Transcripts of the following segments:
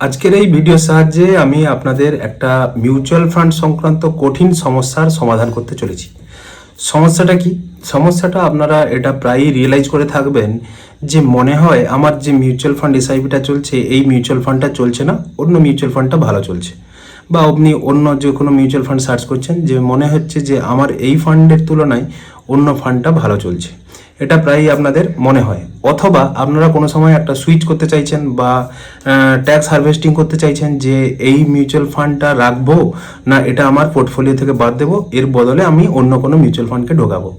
আজকের এই ভিডিওর সাহায্যে আমি আপনাদের একটা মিউচুয়াল ফান্ড সংক্রান্ত কঠিন সমস্যার সমাধান করতে চলেছি। সমস্যাটা কি? সমস্যাটা আপনারা এটা প্রায়ই রিয়েলাইজ করে থাকবেন যে মনে হয় আমার যে মিউচুয়াল ফান্ড এসআইপিটা চলছে, এই মিউচুয়াল ফান্ডটা চলছে না, অন্য মিউচুয়াল ফান্ডটা ভালো চলছে। বা আপনি অন্য যে কোনো মিউচুয়াল ফান্ড সার্চ করছেন, যে মনে হচ্ছে যে আমার এই ফান্ডের তুলনায় অন্য ফান্ডটা ভালো চলছে। এটা প্রায়ই আপনাদের মনে হয়। অথবা আপনারা কোনো সময় একটা সুইচ করতে চাইছেন বা ট্যাক্স হারভেস্টিং করতে চাইছেন, যে এই মিউচুয়াল ফান্ডটা রাখবো না এটা আমার পোর্টফোলিও থেকে বাদ দেবো, এর বদলে আমি অন্য কোনো মিউচুয়াল ফান্ডকে ঢোকাবো।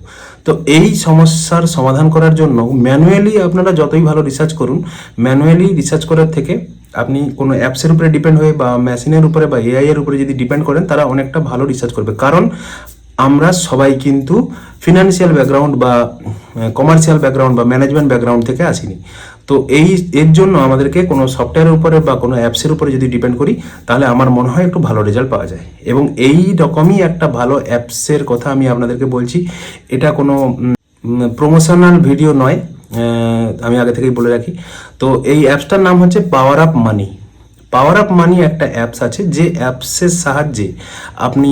তো এই সমস্যার সমাধান করার জন্য ম্যানুয়ালি আপনারা যতই ভালো রিসার্চ করুন, ম্যানুয়ালি রিসার্চ করার থেকে আপনি কোনো অ্যাপসের উপরে ডিপেন্ড হয়ে বা মেশিনের উপরে বা এআই এর উপরে যদি ডিপেন্ড করেন, তারা অনেকটা ভালো রিসার্চ করবে। কারণ আমরা সবাই কিন্তু ফিনান্সিয়াল ব্যাকগ্রাউন্ড বা কমার্শিয়াল ব্যাকগ্রাউন্ড বা ম্যানেজমেন্ট ব্যাকগ্রাউন্ড থেকে আসিনি। তো এর জন্য আমাদেরকে কোনো সফটওয়্যারের উপরে বা কোনো অ্যাপসের উপরে যদি ডিপেন্ড করি, তাহলে আমার মনে হয় একটু ভালো রেজাল্ট পাওয়া যায়। এবং এই রকমই একটা ভালো অ্যাপসের কথা আমি আপনাদেরকে বলছি। এটা কোনো প্রমোশনাল ভিডিও নয়, আমি আগে থেকেই বলে রাখি। তো এই অ্যাপসটার নাম হচ্ছে পাওয়ার আপ মানি। পাওয়ার আপ মানি একটা অ্যাপস আছে, যে অ্যাপসের সাহায্যে আপনি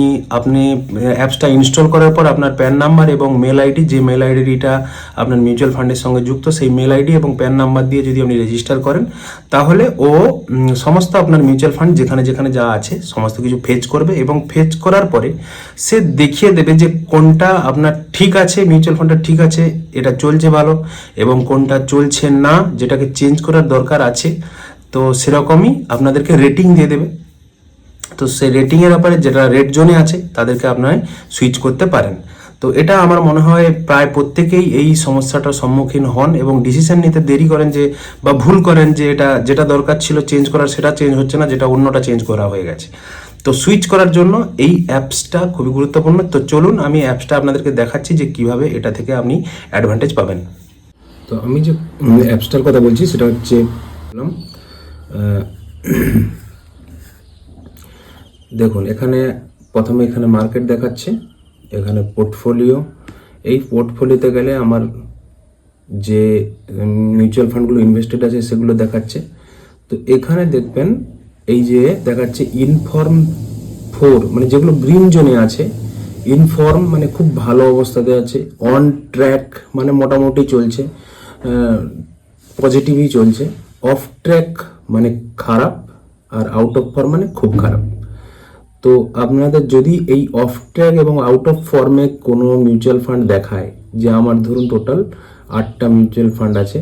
অ্যাপসটা ইনস্টল করার পর আপনার প্যান নাম্বার এবং মেল আইডি, যে মেল আইডিটা আপনার মিউচুয়াল ফান্ডের সঙ্গে যুক্ত, সেই মেল আইডি এবং প্যান নাম্বার দিয়ে যদি আপনি রেজিস্টার করেন, তাহলে ও সমস্ত আপনার মিউচুয়াল ফান্ড যেখানে যেখানে যা আছে সমস্ত কিছু ফেচ করবে। এবং ফেচ করার পরে সে দেখিয়ে দেবে যে কোনটা আপনার ঠিক আছে, মিউচুয়াল ফান্ডটা ঠিক আছে, এটা চলছে ভালো, এবং কোনটা চলছে না, যেটাকে চেঞ্জ করার দরকার আছে। তো সেরকমই আপনাদেরকে রেটিং দিয়ে দেবে। তো সেই রেটিংয়ের ব্যাপারে যেটা রেড জোনে আছে, তাদেরকে আপনারা সুইচ করতে পারেন। তো এটা আমার মনে হয় প্রায় প্রত্যেকেই এই সমস্যাটার সম্মুখীন হন এবং ডিসিশন নিতে দেরি করেন, যে বা ভুল করেন, যে এটা যেটা দরকার ছিল চেঞ্জ করার সেটা চেঞ্জ হচ্ছে না, যেটা অন্যটা চেঞ্জ করা হয়ে গেছে। তো সুইচ করার জন্য এই অ্যাপসটা খুবই গুরুত্বপূর্ণ। তো চলুন আমি অ্যাপসটা আপনাদেরকে দেখাচ্ছি যে কিভাবে এটা থেকে আপনি অ্যাডভান্টেজ পাবেন। তো আমি যে অ্যাপসটার কথা বলছি সেটা হচ্ছে দেখুন, এখানে প্রথমে এখানে মার্কেট দেখাচ্ছে, এখানে পোর্টফোলিও। এই পোর্টফোলিওতে গেলে আমার যে মিউচুয়াল ফান্ডগুলো ইনভেস্টেড আছে সেগুলো দেখাচ্ছে। তো এখানে দেখবেন এই যে দেখাচ্ছে ইনফর্ম 4, মানে যেগুলো গ্রিন জোনে আছে। ইনফর্ম মানে খুব ভালো অবস্থাতে আছে, অন ট্র্যাক মানে মোটামুটি চলছে, পজিটিভই চলছে, অফ ট্র্যাক মানে খারাপ, আর আউট অফ ফর্ম মানে খুব খারাপ। তো আপনাদের যদি এই অফ ট্র্যাক এবং আউট অফ ফর্মে কোনো মিউচুয়াল ফান্ড দেখায়, যে আমার ধরুন টোটাল 8টা মিউচুয়াল ফান্ড আছে,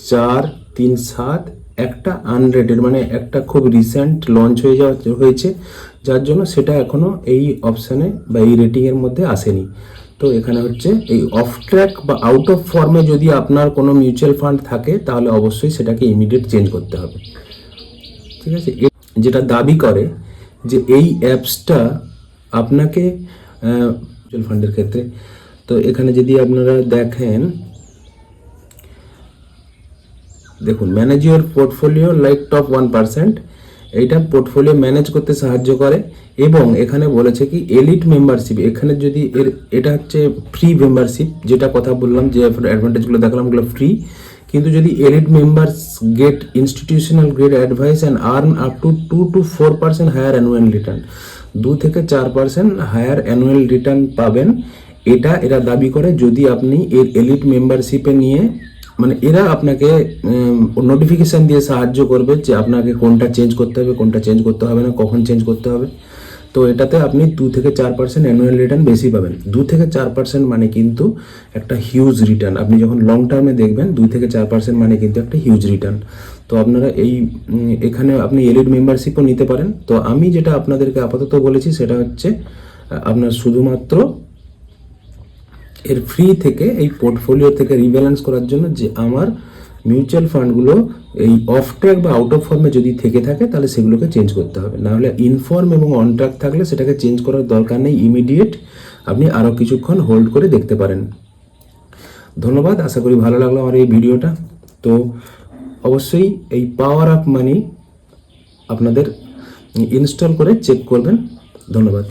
4, 3, 7, একটা আনরেটেড, মানে একটা খুব রিসেন্ট লঞ্চ হয়েছে, যার জন্য সেটা এখনো এই অপশানে বা এই রেটিংয়ের মধ্যে আসেনি। তো এখানে হচ্ছে এই অফ ট্র্যাক বা আউট অফ ফর্মে যদি আপনার কোনো মিউচুয়াল ফান্ড থাকে, তাহলে অবশ্যই সেটাকে ইমিডিয়েট চেঞ্জ করতে হবে। ঠিক আছে, যেটা দাবি করে যে এই অ্যাপসটা আপনাকে মিউচুয়াল ফান্ডের ক্ষেত্রে, তো এখানে যদি আপনারা দেখুন manage your portfolio like top 1%, এইটা পোর্টফোলিও ম্যানেজ করতে সাহায্য করে। এবং এখানে বলেছে কি এলিট মেম্বারশিপ, এখানে যদি এটা হচ্ছে ফ্রি মেম্বারশিপ, যেটা কথা বললাম যে অ্যাডভান্টেজগুলো দেখালাম ওগুলো ফ্রি। কিন্তু যদি elite members get institutional grade advice and earn up to 2 to 4% higher annual return, 2 থেকে 4% হায়ার অ্যানুয়াল রিটার্ন পাবেন। এরা দাবি করে যদি আপনি এর এলিট মেম্বারশিপে নিয়ে, মানে এরা আপনাকে নোটিফিকেশান দিয়ে সাহায্য করবে যে আপনাকে কোনটা চেঞ্জ করতে হবে, কোনটা চেঞ্জ করতে হবে না, কখন চেঞ্জ করতে হবে। তো এটাতে আপনি 2 থেকে 4% অ্যানুয়াল রিটার্ন বেশি পাবেন। 2 থেকে 4% মানে কিন্তু একটা হিউজ রিটার্ন। আপনি যখন লং টার্মে দেখবেন 2 থেকে 4% মানে কিন্তু একটা হিউজ রিটার্ন। তো আপনারা এখানে আপনি এলিট মেম্বারশিপও নিতে পারেন। তো আমি যেটা আপনাদেরকে আপাতত বলেছি সেটা হচ্ছে আপনার শুধুমাত্র এর ফ্রি থেকে এই পোর্টফোলিও থেকে রিব্যালেন্স করার জন্য, যে আমার মিউচুয়াল ফান্ডগুলো এই অফ ট্র্যাক বা আউট অফ ফর্মে যদি থেকে থাকে, তাহলে সেগুলোকে চেঞ্জ করতে হবে। নাহলে ইনফর্ম এবং অন ট্র্যাক থাকলে সেটাকে চেঞ্জ করার দরকার নেই, ইমিডিয়েট আপনি আরও কিছুক্ষণ হোল্ড করে দেখতে পারেন। ধন্যবাদ, আশা করি ভালো লাগলো আমার এই ভিডিওটা। তো অবশ্যই এই পাওয়ার আপ মানি আপনাদের ইনস্টল করে চেক করবেন। ধন্যবাদ।